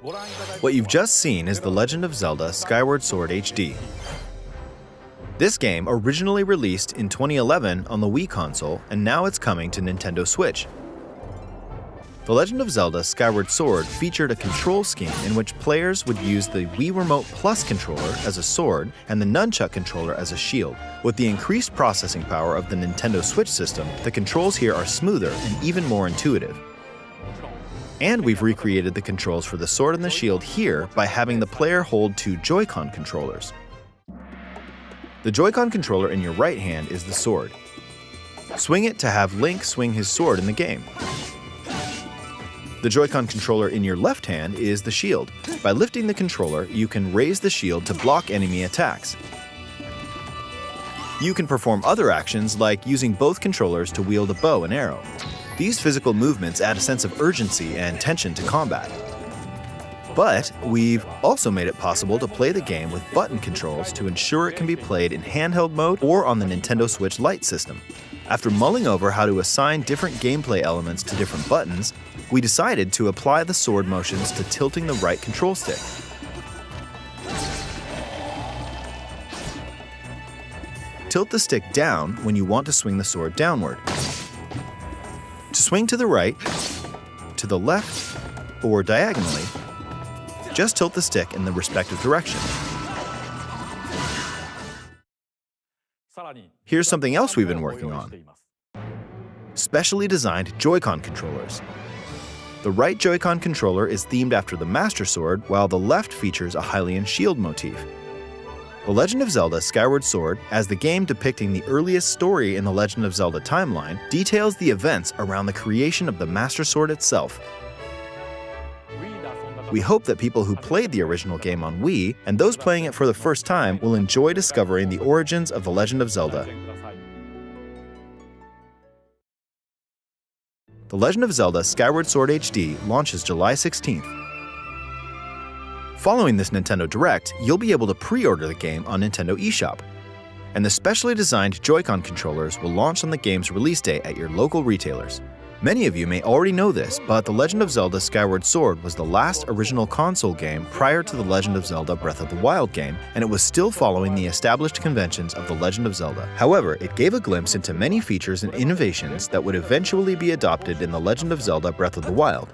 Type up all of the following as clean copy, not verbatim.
What you've just seen is The Legend of Zelda Skyward Sword HD. This game originally released in 2011 on the Wii console, and now it's coming to Nintendo Switch. The Legend of Zelda Skyward Sword featured a control scheme in which players would use the Wii Remote Plus controller as a sword and the Nunchuck controller as a shield. With the increased processing power of the Nintendo Switch system, the controls here are smoother and even more intuitive. And we've recreated the controls for the sword and the shield here by having the player hold two Joy-Con controllers. The Joy-Con controller in your right hand is the sword. Swing it to have Link swing his sword in the game. The Joy-Con controller in your left hand is the shield. By lifting the controller, you can raise the shield to block enemy attacks. You can perform other actions like using both controllers to wield a bow and arrow. These physical movements add a sense of urgency and tension to combat. But we've also made it possible to play the game with button controls to ensure it can be played in handheld mode or on the Nintendo Switch Lite system. After mulling over how to assign different gameplay elements to different buttons, we decided to apply the sword motions to tilting the right control stick. Tilt the stick down when you want to swing the sword downward. To swing to the right, to the left, or diagonally, just tilt the stick in the respective direction. Here's something else we've been working on. Specially designed Joy-Con controllers. The right Joy-Con controller is themed after the Master Sword, while the left features a Hylian shield motif. The Legend of Zelda Skyward Sword, as the game depicting the earliest story in the Legend of Zelda timeline, details the events around the creation of the Master Sword itself. We hope that people who played the original game on Wii, and those playing it for the first time, will enjoy discovering the origins of The Legend of Zelda. The Legend of Zelda Skyward Sword HD launches July 16th. Following this Nintendo Direct, you'll be able to pre-order the game on Nintendo eShop. And the specially designed Joy-Con controllers will launch on the game's release day at your local retailers. Many of you may already know this, but The Legend of Zelda Skyward Sword was the last original console game prior to The Legend of Zelda Breath of the Wild game, and it was still following the established conventions of The Legend of Zelda. However, it gave a glimpse into many features and innovations that would eventually be adopted in The Legend of Zelda Breath of the Wild.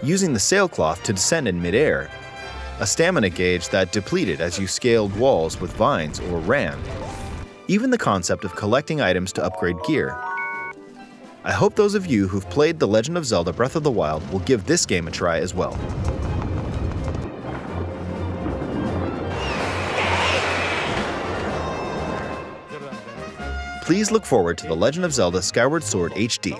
Using the sailcloth to descend in midair, a stamina gauge that depleted as you scaled walls with vines or ran, even the concept of collecting items to upgrade gear. I hope those of you who've played The Legend of Zelda Breath of the Wild will give this game a try as well. Please look forward to The Legend of Zelda Skyward Sword HD.